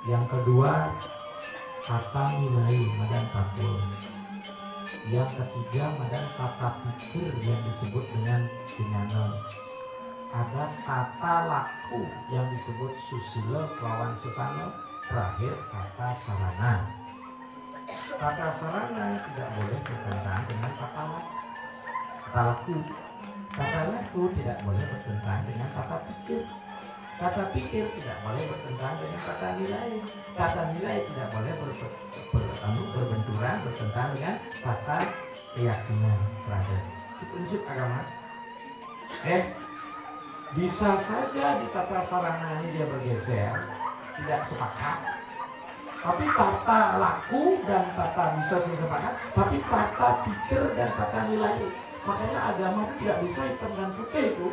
Yang kedua, tata nilai madan takul. Yang ketiga, madan tata pikir yang disebut dengan kenyana. Ada tata laku yang disebut susila lawan sesana. Terakhir, tata sarana. Tata sarana tidak boleh bertentangan dengan tata laku. Tata laku tidak boleh bertentangan dengan tata pikir. Tata pikir tidak boleh bertentangan dengan tata nilai. Tata nilai tidak boleh berbenturan, bertentangan dengan tata keyakinan. Seragam. Itu prinsip agama. Bisa saja di tata sarana ini dia bergeser, tidak sepakat. Tapi tata laku dan tata bisa sepakat, tapi tata pikir dan tata nilai. Makanya agama tidak bisa hitam dan putih itu.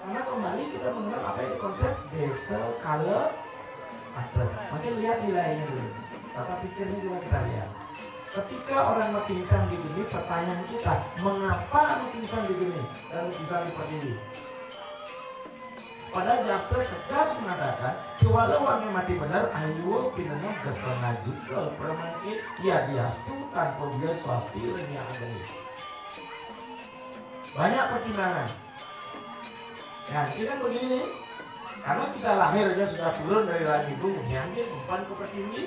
Karena kembali kita mengenal apa yang konsep desa, kala, ada. Makin lihat nilainya dulu. Tata pikirnya juga kita lihat. Ketika orang mekingsan di gini, pertanyaan kita, mengapa mekingsan di gini dan mekingsan di Pertiwi? Pada jasra tegas mengatakan, walau orang mati benar, ayo pinanya kesana juga permangke, ya diastu tanpa dia swasti yang ada ini. Banyak pertimbangan. Nah, ini kan begini nih, karena kita lahirnya sudah turun dari langit bumi, nyambil umpan ke Pertiwi,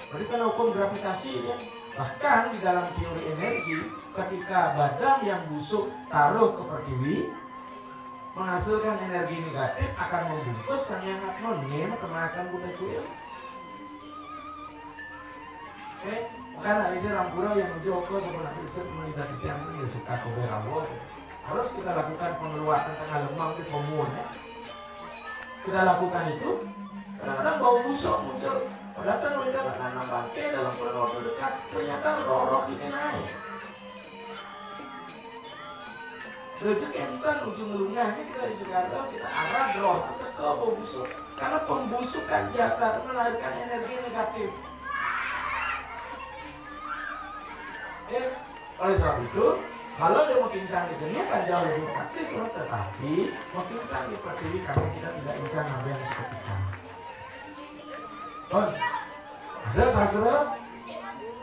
berarti kan hukum gravitasi ya. Bahkan di dalam teori energi, ketika badan yang busuk taruh ke Pertiwi, menghasilkan energi negatif akan membungkus sang yang nonim kemakan Buddha cuil. Makanya isi rampura yang menjoko sebenarnya bisa menidati yang ini suka keberawo. Harus kita lakukan pengeluaran tengah lemang di pemun ya. Kita lakukan itu, kadang-kadang bau busuk muncul. Padahal mereka menanam bangkai dalam waktu dekat, ternyata roh-roh ini naik. Rezeki enten ujung lunggahnya kita disegarkan, kita arah roh ke bau busuk. Karena pembusukan jasad melahirkan energi negatif. Oleh sebab itu, kalau dia makin sang di dunia kan jauh lebih praktis, tetapi makin sang di Pertiwi karena kita tidak bisa ngambil yang seketika. Ada sastra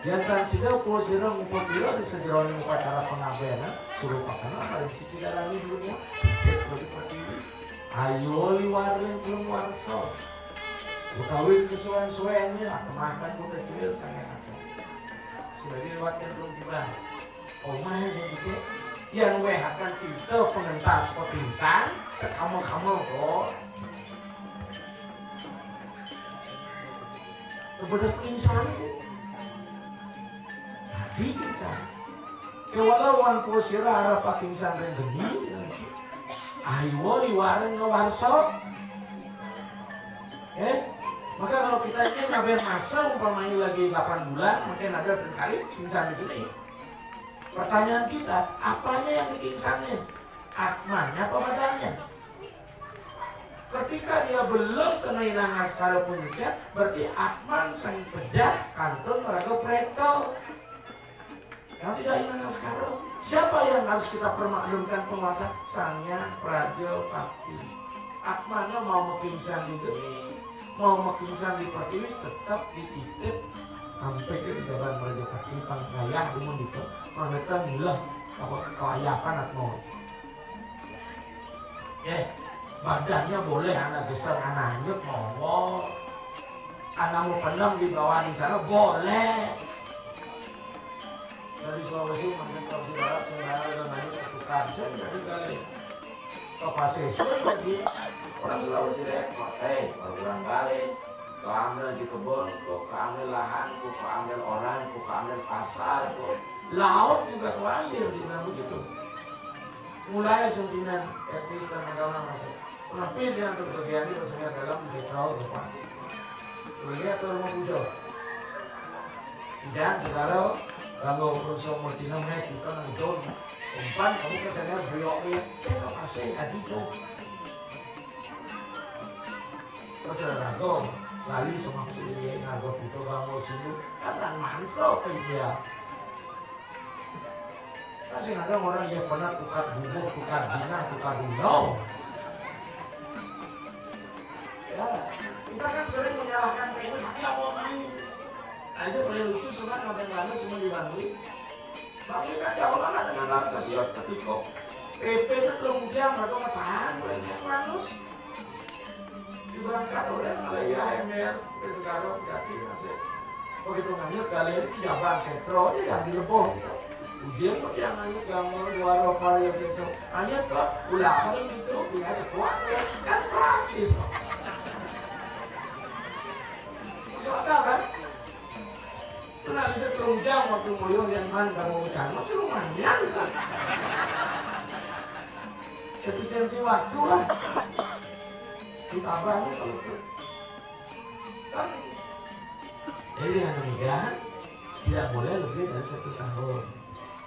yang tansida puluh sirah ngumpul bila di sejeroan upacara pengabdian suruh pakana pada sisi dalam dulunya lebih Pertiwi. Ayo liwarin belum warso. Bukawin kesuwen-suwennya makan buka cuil sangat aku. Sudah dilewatkan belum tiba. Omah yang gitu. Yang wehakan itu pengentas pepingsan sekamu-kamu kok. Kepada pingsan tadi pingsan walau wan posira harap pingsan yang geni ayo liwaran ngewarso maka kalau kita ini ngabar masa umpamanya lagi 8 bulan mungkin ada kali pingsan itu nih. Pertanyaan kita, apanya yang dipingsanin? Atmannya apa badannya? Ketika dia belum kena hilang askara puncak, berarti Atman sang pejat kantun meraga preto. Yang tidak hilang askara, siapa yang harus kita permaklumkan penguasa? Sangnya Praja Pakti. Atmannya mau mekingsan di geni, mau mekingsan di Pertiwi, tetap dititip sampai ke jalan Praja Pakti pangkayah umum itu, mangetan mulah kelayapan Atmo. Badannya boleh anak besar, anak hanyut mau, anak mau penam di bawah di sana boleh. Dari Sulawesi menuju Sulawesi Barat, Senggara dan lain tukar saya dari kali ke Pasisir lagi orang Sulawesi repot, berulang kali kau ambil di kebun, kau ambil lahan, kau ambil orang, kau ambil pasar, kau laut juga kau ambil di mana begitu. Mulai sentimen etnis dan agama masih. Tapi dia untuk bagian ini maksudnya dalam di sektor depan. Ini atau rumah pujo. Dan sekarang kalau perusahaan multina naik kita nanggung umpan kamu kesannya beliau saya nggak kasih adito. Kau sudah nanggung lali sama sini nanggung itu kamu sini kan mantap dia. Masih ada orang yang pernah tukar bubuh, tukar jinah, tukar duno. Ya, kita kan sering menyalahkan Venus, nggak mau main. Nah, saya paling lucu cuma kadang-kadang semua dibangun. Tapi kan jauh banget dengan harga siot tapi kok PP itu belum jam, mereka nggak tahan olehnya Venus. Diberangkat oleh Malaya MR ke sekarang jadi masih begitu nganyut kalian ini jaban setro aja yang dilebong. Ujian kok yang nganyut gambar luar varian besok nganyut kok udah apa gitu punya cekuan ya kan praktis kok. Masuk akal kan? Itu nanti setrum jam waktu moyong yang mana kamu ucap masih lumayan kan? Efisiensi waktu lah. Ditambahnya kalau itu kan jadi dengan demikian tidak boleh lebih dari 1 tahun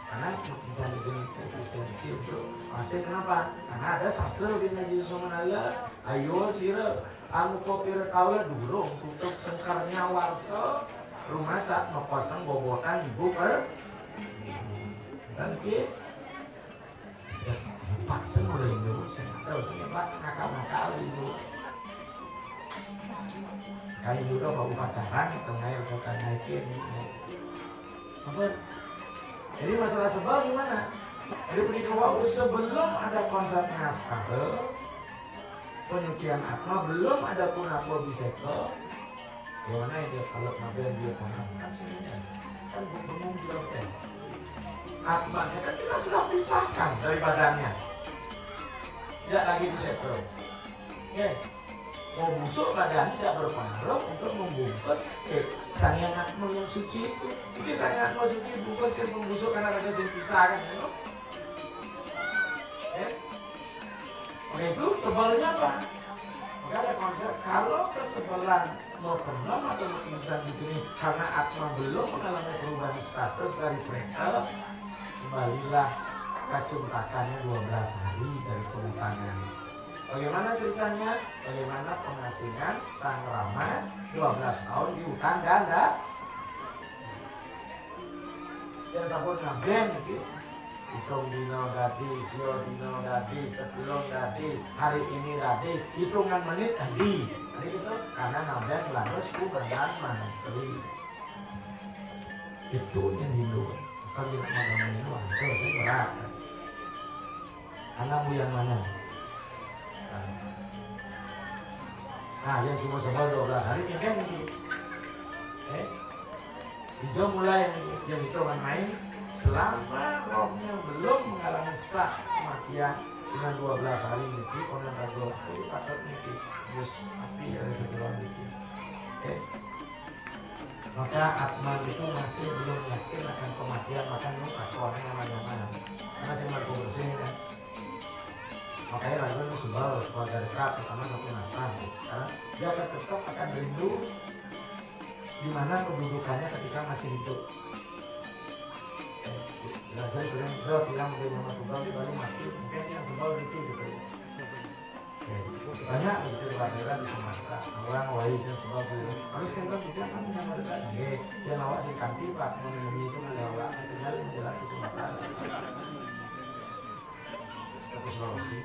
karena bisa bikin efisiensi untuk masih kenapa? Karena ada sastra bina jisu manala ayo sira anu kopir kaula durung untuk sengkarnya warso rumah saat mepasang bobotan ibu per dan ki paksa mulai dulu saya tahu saya nakal ibu kayak dulu bawa pacaran atau ngair bukan naikin sampai jadi masalah sebel gimana? Jadi penikah sebelum ada konsep naskah penyucian atma belum ada pun apa bisekel gimana ya kalau ngambil dia kan sebenarnya kan bertemu juga atmanya kan kita sudah pisahkan dari badannya tidak lagi bisekel mau busuk badan tidak berpengaruh untuk membungkus sangyang atma yang suci itu. Jadi sangyang atma suci bungkus kan membusuk karena ada yang pisah kan ya. Oke itu sebelnya apa? Maka ada konsep kalau kesebelan mau penom atau pingsan begini karena atma belum mengalami perubahan status dari prekel kembalilah kacuntakannya 12 hari dari pemutangan. Bagaimana ceritanya? Bagaimana pengasingan Sang Rama 12 tahun di hutan ganda yang sabun ngaben gitu. Hitung dino dadi, sio dino dadi, ketulung dadi, hari ini dadi, hitungan menit dadi. Jadi gitu, karena ngaben lanus ku badan mantri. Itu yang Hindu. Kalau kita ngomongin Hindu, itu sih berat. Anakmu yang mana? Nah yang cuma sebal 12 hari ini kan hijau mulai yang itu akan main selama rohnya belum mengalami sah kematian dengan 12 hari ini konon ragu itu patut ini terus api dari sebuah ini maka atma itu masih belum yakin akan kematian maka itu orang yang mana-mana karena si Marco bersih kan makanya lagu itu sebal keluarga dekat pertama satu Nathan karena dia akan tetap akan rindu di mana kedudukannya ketika masih hidup. Saya sering bilang mungkin nama Tuhan di Bali mati mungkin yang sebal itu gitu. Banyak begitu daerah di Sumatera orang wai dan sebal sering harus kita bilang kamu yang mereka dia lawak si kanti pak menemui itu melewat tinggal menjalan ke Sumatera. Sulawesi.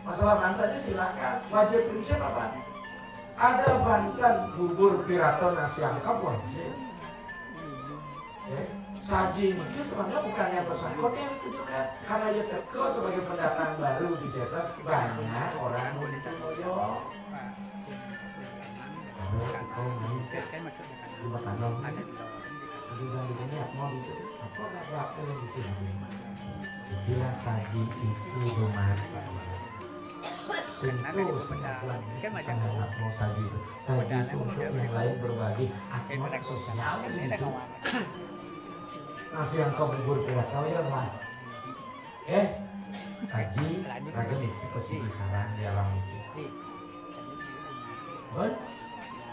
Masalah bantannya silakan. Wajib prinsip apa? Ada bantan bubur piraton nasi angkap wajib. Saji mungkin sebenarnya bukan yang bersangkut yang ditujukan karena dia teko sebagai pendatang baru di Setra banyak orang mau ditemoyo. Di makanan. Jadi saya ini mau itu apa apa yang ditujukan. Bilang saji itu rumas sentuh sentuhan sangat mau saji itu untuk yang lain berbagi atmosfer sosial itu nasi yang kau bubur piratau ya lah saji ragam itu pasti dikarang di alam itu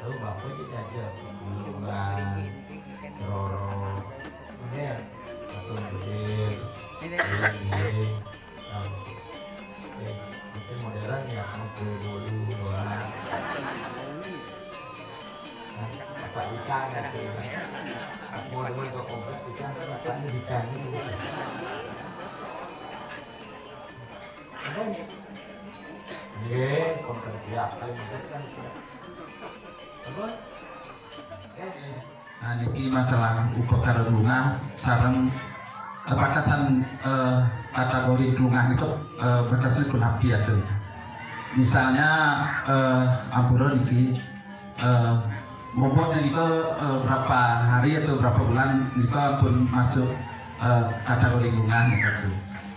lalu bapak jadi aja bulan ceroro ini satu bedil ini mungkin modern ya kue bolu doang apa ikan gitu mau ke komplek ikan bapaknya ikan gitu ada nih konten tiap kali kan apa? Nah niki masalah uga karo lunga sareng batasan kategori lunga itu batasan kunapi ada. Misalnya ampura niki momoknya itu berapa hari atau berapa bulan itu pun masuk kategori lingkungan gitu.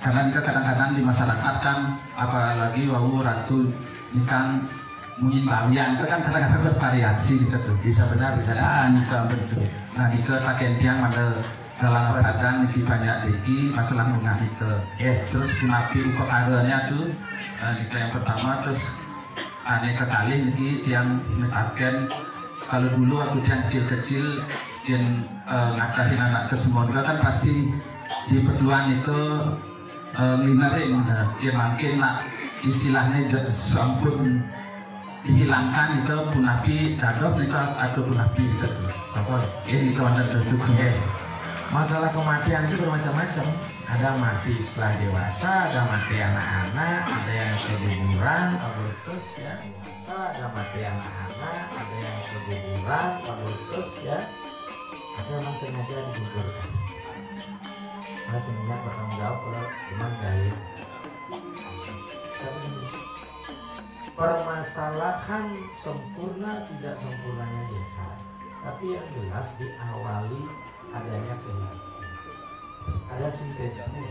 Karena nikah kadang-kadang di masyarakat kan apalagi wau ratu nikah mungkin balian itu kan kadang-kadang bervariasi gitu. Bisa benar bisa nikah betul. Nah nikah pakaian tiang ada dalam badan niki banyak niki masalah lingkungan nikah. Terus kunapi uko karenya tuh nikah yang pertama terus aneka kali niki yang mengatakan kalau dulu waktu yang kecil-kecil yang ngadain anak ke semua kan pasti di petuan itu ngelinerin yang mungkin nak istilahnya sampun dihilangkan itu punapi dados itu atau punapi gitu. Ini kawan dados semua. Masalah kematian itu bermacam-macam. Ada mati setelah dewasa, ada mati anak-anak, ada yang keguguran, abortus ya. Ada mati anak-anak, ada yang keguguran, abortus ya. Ada yang sengaja digugurkan. Semuanya bertanggung jawab kalau cuman gaya. Permasalahan sempurna tidak sempurnanya desa, tapi yang jelas diawali adanya kehidupan. Ada sintesnya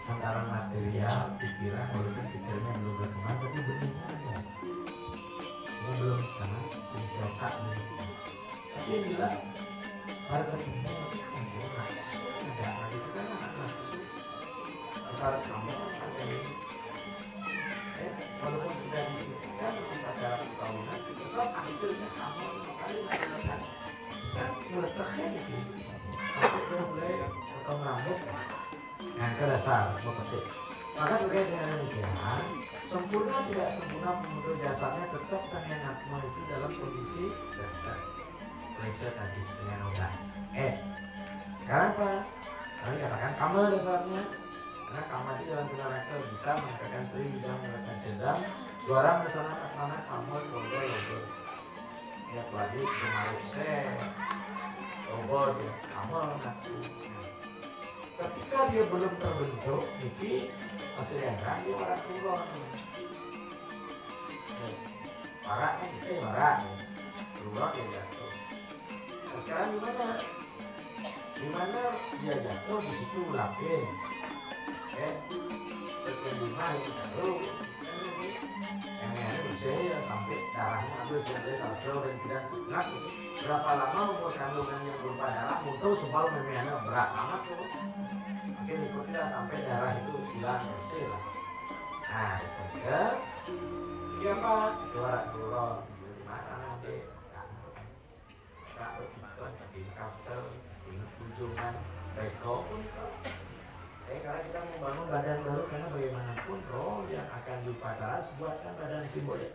antara material, pikiran, walaupun pikirannya belum berkembang, tapi benihnya ada. Ini belum karena pencetak nih. Tapi yang jelas pada kita nafsu, tidak lagi kita nafsu. Antara kamu ada ini, walaupun sudah disucikan upacara perkawinan, tetap hasilnya kamu kali melakukan dan meletaknya itu sampai dia mulai potong rambut. Yang ke dasar, petik. Maka terkait dengan demikian, sempurna tidak sempurna menurut dasarnya tetap sang yang atma itu dalam kondisi Malaysia tadi dengan obat. Sekarang Pak, kami katakan kamar dasarnya, karena kamar itu dalam neraka kita mengatakan tri bidang neraka sedang, dua orang kesana mana kamar logo. Ya lagi kemarin logo dia kamar nafsu. Ketika dia belum terbentuk, niki masih enggak dia orang turun. Marak kan kita marak, turun dia jatuh. Nah, sekarang gimana? Dimana dia jatuh di situ lapin, terkena itu baru, yang bisa sampai darahnya habis sampai sasro dan tidak laku. Berapa lama umur kandungan yang berupa darah untuk sebal memangnya berat amat tuh. Mungkin ikutnya sampai darah itu hilang bersih lah. Nah, seterusnya dia apa? Juara turun, gimana nanti? Tak berikut, di kasel, di kunjungan, reko pun kok. Karena kita membangun badan baru karena bagaimanapun roh yang akan diupacara sebuahkan badan simbolik.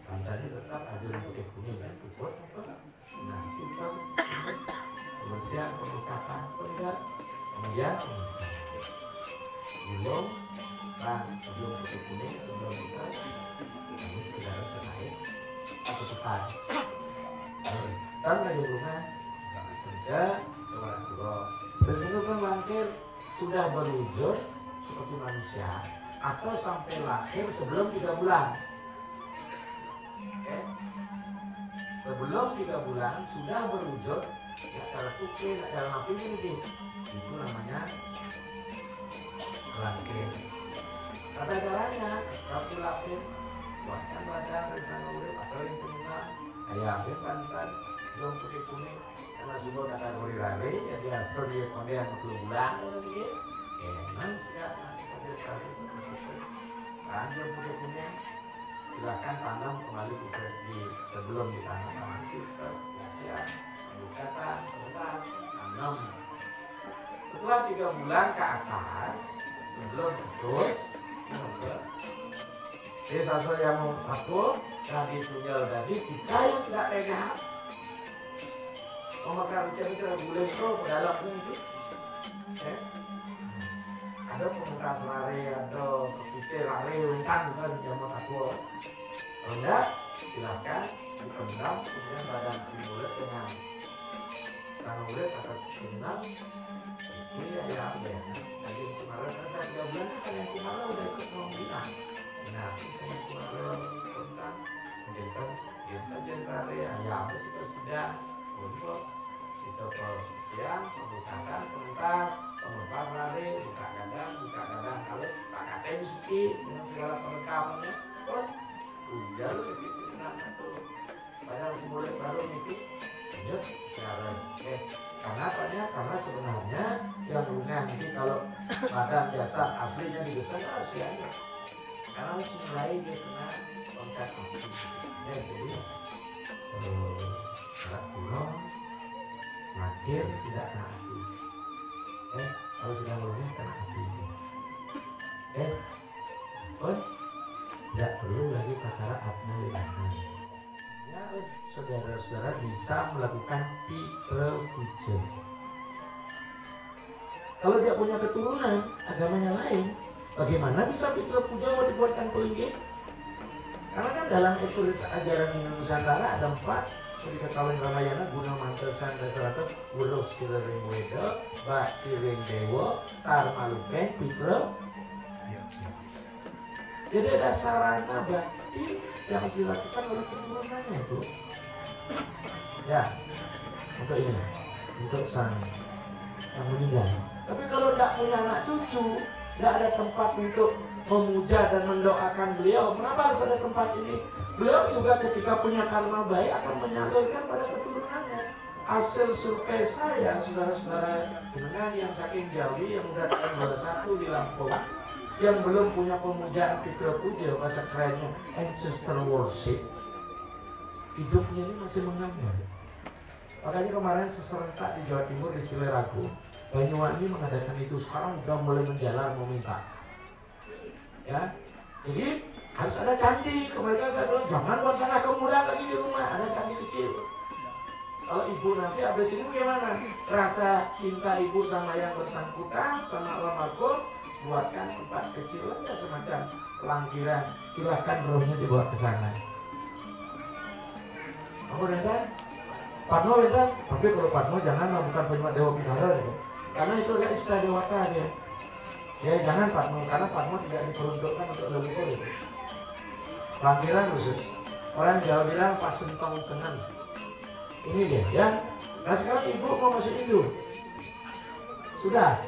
Badannya tetap ajaran putih kuning kan, puput apa? Nah, simpel, kebersihan, pendekatan, enggak. Kemudian belum sebelum putih kuning, sebelum kita ini sudah harus kesahin atau tepat. Dan lagi rumah kerja keluar turun. Terus itu kan lahir sudah berwujud seperti manusia atau sampai lahir sebelum 3 bulan. Sebelum 3 bulan sudah berwujud ya, cara tukil, cara napi ini itu namanya lahir. Kata caranya rapi lapin buatkan badan dari sana urip atau yang pengguna ayam pan jom putih kuning karena sudah kategori rare jadi hasil dia kondian 40 bulan lagi memang sekarang nanti sampai kali ranjau putih kuning silahkan tanam kembali di sebelum ditanam nanti siap bukakan kertas tanam setelah 3 bulan ke atas sebelum terus sasa yang mau aku tadi tunggal tadi kita yang tidak pegang memakai kita boleh pro ke dalam sini itu ada pemungkas lari, ada kepikir lari, kan bukan jaman aku. Kalau enggak, silahkan dipendam, kemudian badan si mulut dengan sang mulut atau dipendam. Ini ya ya. Jadi kemarin saya 3 bulan saya kemarin udah ikut pembina. Nah, saya kemarin tentang menjadikan dia saja lari ya apa sih sedang untuk itu siang pembukaan pemungkas lari, buka kadang kalau tak KTM sedikit dengan segala perlengkapannya pun udah lu begitu itu padahal si mulut baru itu lanjut sekarang karena sebenarnya yang punya nanti kalau badan jasad aslinya didesain harus dianya karena harus mulai dia kena konsep ya jadi alat kuno lahir tidak kena hati kalau sedang lupa kena hati pun tidak perlu lagi pacara abna libanan ya saudara-saudara bisa melakukan pitrauja. Kalau dia punya keturunan agamanya lain, bagaimana bisa pitrauja mau dibuatkan pelinggi? Karena kan dalam etulis ajaran Hindu Nusantara ada 4 seperti kawin Ramayana guna mantesan dasarata uruh sirering weda bakti ring dewa tar malupeng pitrauja. Jadi ada sarana bakti yang harus dilakukan oleh keturunannya itu. Ya, untuk ini, untuk sang yang meninggal. Tapi kalau tidak punya anak cucu, tidak ada tempat untuk memuja dan mendoakan beliau. Kenapa harus ada tempat ini? Beliau juga ketika punya karma baik akan menyalurkan pada keturunannya. Hasil survei saya, saudara-saudara jenengan yang saking jauh yang udah tahun 21 di Lampung, yang belum punya pemujaan pitrauja, bahasa kerennya ancestor worship, hidupnya ini masih menganggur. Makanya kemarin seserentak di Jawa Timur di Sileragu, Banyuwangi mengadakan itu. Sekarang udah mulai menjalar meminta. Ya, jadi harus ada candi. Kemarin saya bilang jangan buat sana kemudahan lagi di rumah, ada candi kecil. Kalau ibu nanti habis ini bagaimana? Rasa cinta ibu sama yang bersangkutan, sama almarhum, buatkan tempat kecil aja semacam langkiran. Silahkan rohnya dibawa ke sana. Apa Rentan? Padmo Rentan? Tapi kalau Padmo janganlah, bukan penyembah Dewa Pitara ya. Karena itu adalah istilah dewata dia. Ya jangan Padmo, karena Padmo tidak diperuntukkan untuk leluhur itu. Langkiran khusus. Orang Jawa bilang pasentong tenan. Ini dia ya. Nah sekarang ibu mau masuk Hindu. Sudah.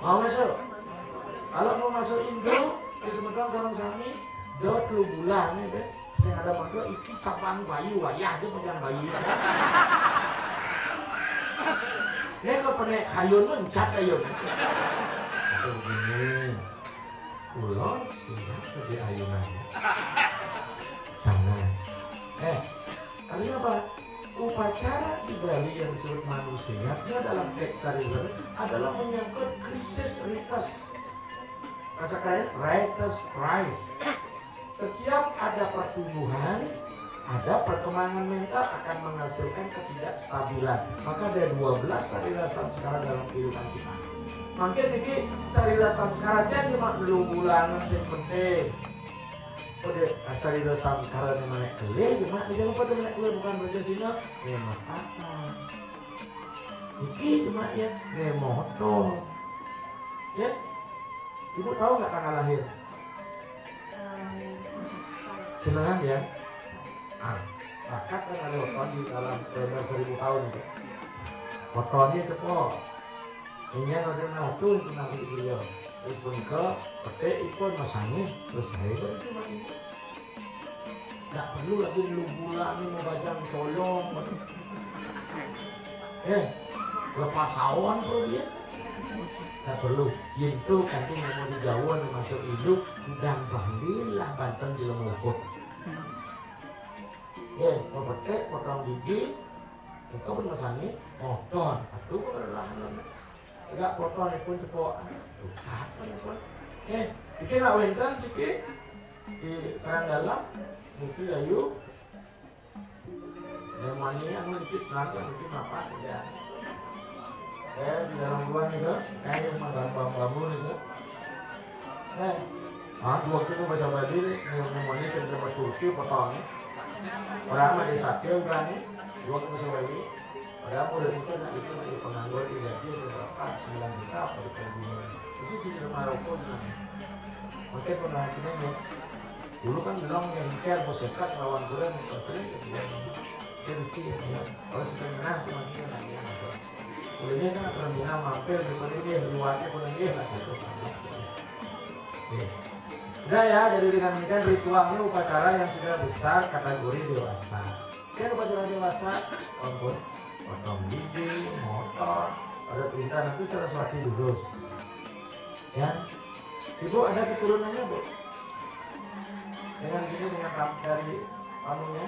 Mau masuk? Kalau mau masuk Indo, disebutkan sarang-sarang dot lu bulan nih, deh. Saya ada mantu iki capan bayi wayah dia pegang bayi. Ini kok penek kayun mencat ayun. Itu begini. Ulo siap di ayunannya. Sana. Artinya apa? Upacara di Bali yang disebut manusianya dalam teks Sarizar adalah menyangkut krisis rites. Masa kalian rites Christ. Setiap ada pertumbuhan, ada perkembangan mental akan menghasilkan ketidakstabilan. Maka ada 12 sarira samskara dalam kehidupan kita. Mungkin ini sarira samskara aja cuma dulu bulanan yang penting. Pada sarira samskara yang mana kelih, cuma jangan lupa dengan kelih bukan berjasinya. Memang apa? Ini cuma ya remoto. Ya, ibu tahu nggak tanggal lahir? Jenengan ya? Bakat kan ada foton di dalam 1000 tahun itu. Fotonnya cepok. Ini ada natu itu nasi di beliau. Terus mereka pakai ikon masangnya selesai berarti mati. Nggak perlu lagi lu bulan ini mau bajang colong. Lepas awan bro dia. Nggak perlu. Itu kanti mau digawan masuk hidup dan bandilah Banten di Lemukut. Mau pakai potong gigi, mereka pun masangnya motor. Aduh berlahan. Enggak potong pun cepok. Apa ya pun? Bikin nak wenten sikit di terang dalam, mesti layu. Demanya yang mencit nanti mungkin apa saja. di dalam ruang itu kayak yang makan bambu itu waktu itu bahasa Bali namanya cenderung Turki potong orang mah di Satya berani dua ke bahasa Bali padahal udah itu di pengangguran digaji berapa 9 juta apa di Filipina itu sih di Maroko mungkin pernah ya dulu kan bilang yang kian musekat lawan kurang sering Turki ya kalau sudah menang cuma kita lagi sebenarnya kan Argentina mampir daripada dia riwayatnya pun dia lah terus udah ya, jadi dengan demikian ritualnya upacara yang sudah besar kategori dewasa. Kan upacara dewasa potong dinding, motor, ada perintah nanti Saraswati lurus. Ya, ibu ada keturunannya bu? Dengan gini dengan dari anunya?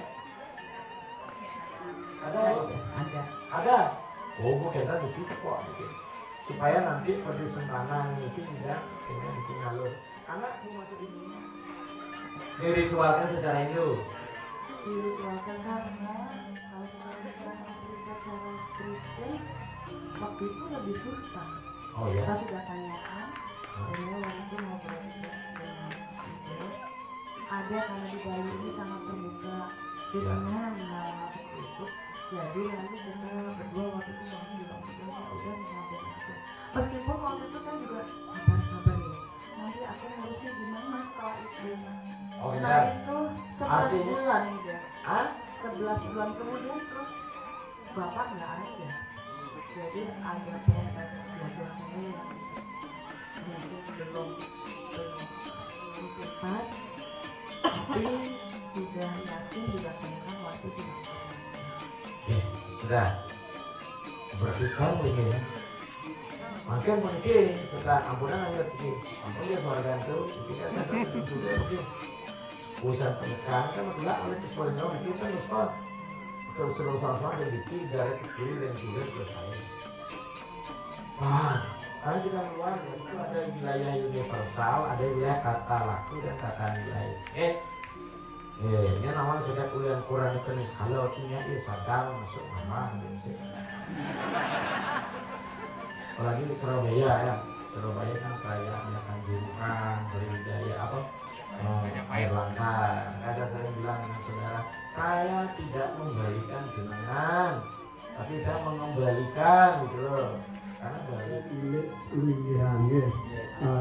Ada ya? Ada. Oh, bu kita bikin sekok bikin supaya nanti perdisempanan itu tidak bikin ngalur. Anak mau masuk ini diritualkan secara Hindu. Diritualkan karena kalau secara asli secara Kristen waktu itu lebih susah. Oh ya. Kita sudah tanyakan, saya waktu itu ngobrol dengan Ibu. Ada karena di Bali ini sangat terbuka, dirinya mengalami seperti itu. Jadi lalu kita berdua waktu itu suami bilang udah mengambil aja. Meskipun waktu itu saya juga sabar ya. Nanti aku ngurusnya gimana setelah itu. Oh, nah itu 11 bulan udah. 11 bulan kemudian terus bapak nggak ada. Jadi ada proses belajar saya yang mungkin belum pas, tapi sudah yakin dilaksanakan waktu di sudah berpikir begini. Makin mungkin setelah ampunan hanya begini, ampun dia surga itu, kita katakan sudah begini. Usaha pernikahan kan adalah oleh keseluruhan orang kita nuspah keseluruhan yang bikin dari kiri dan sudah selesai. Karena kita keluar itu ada wilayah universal, ada wilayah kata laku dan kata nilai. Ini namanya sejak kuliah Quran itu kalau punya sadar masuk nama gitu. Apalagi di Surabaya ya, Surabaya kan kerayaannya Kanjuruhan, Sriwijaya Air Langga. Saya sering bilang dengan saudara, saya tidak membalikan jenengan, tapi saya mengembalikan gitu loh. Karena balik linggihan ya,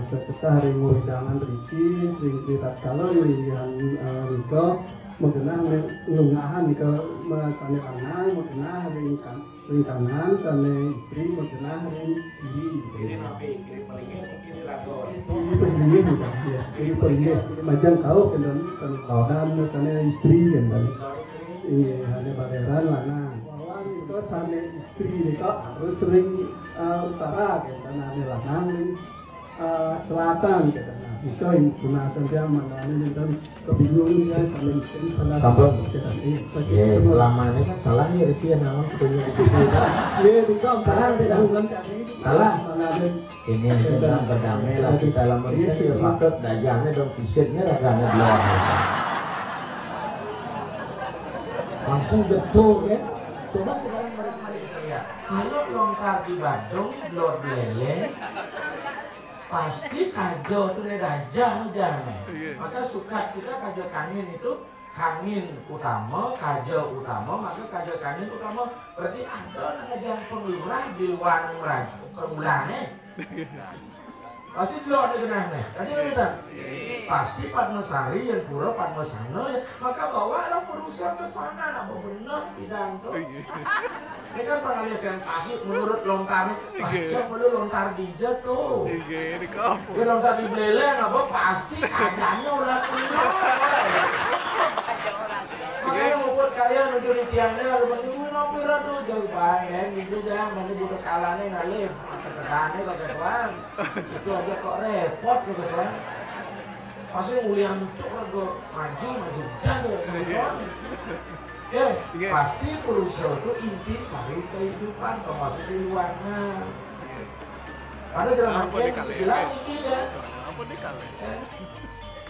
sekitar ring muridangan Riki, ring pritat kalau linggihan Riko, mengenah lungahan ke sana kanan, mengenah ring kanan, sana istri, mengenah ring kiri. Kiri napi, kiri palingnya, kiri rago. Kiri palingnya juga, ya, kiri palingnya. Macam kau kan sana laudan, sana istri kan, iya hanya bageran lanang. Itu sana istri itu harus ring utara gitu, nah lanang ring selatan gitu. Nah itu gunakan dia mana ini dan kebingungan dia saling salah. Sambung. Selama ini kan salah ya Riki yang namanya punya itu. Iya itu salah tidak salah. Ini tentang berdamai lagi dalam riset ya patut dajahnya dong fisiknya raganya belum. Langsung betul ya. Coba sekarang mari kita lihat. Kalau lontar di Bandung, blor lele, pasti kajo itu dajah jangan. Maka sukat kita kajo kanin itu kanin utama, kajo utama, maka kajo kanin utama berarti ada ngajang penglurah di luar keulangnya. Pasti blor dikenalnya. Tadi betul. Pasti Padmasari yang pura Padmasana ya, maka bawalah perusahaan ke sana, apa benar pidato. Ini kan pengalih sensasi menurut lontarnya, baca perlu lontar dija tuh. Dia lontar di Belele, apa pasti kajanya udah keluar. Makanya mau buat karya menuju di tiangnya, ada menungguin opera tuh jauh banget, gitu jangan mana butuh kalahnya ngalih, ketekannya kok ketuan. Itu aja kok repot gitu kan. Pasti ulian untuk maju jago semua. Pasti perusahaan itu inti sari kehidupan termasuk di luarnya. Ada jalan makin jelas ini ya.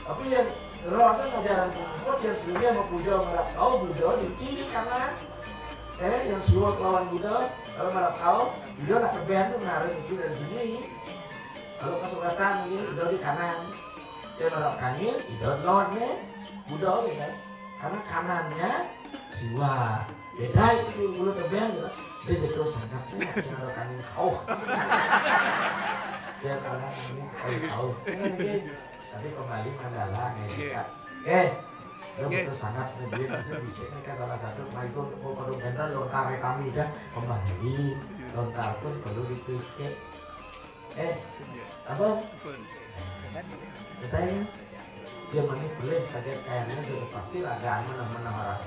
Tapi yang rasa ajaran pengikut yang sebelumnya mau puja merah, Buddha di kiri kanan. yang siwot lawan Yuda, kalau marah kau, Yuda nak kebehan sebenarnya itu dari sini. Kalau kesulatan ini Yuda di kanan, dia marah kanan, Yuda lawannya Yuda gitu. Karena kanannya siwa, beda itu bulu kebehan gitu. Dia jadi sanggapnya si marah kanan kau. Dia kanan ini kau. Tapi kembali mandala nih. Lo betul sangat lebih disini kan salah satu mereka untuk produk general lontar kami kan kembali lontar pun perlu dipikir apa saya dia boleh sakit kayaknya juga pasti agak menang orang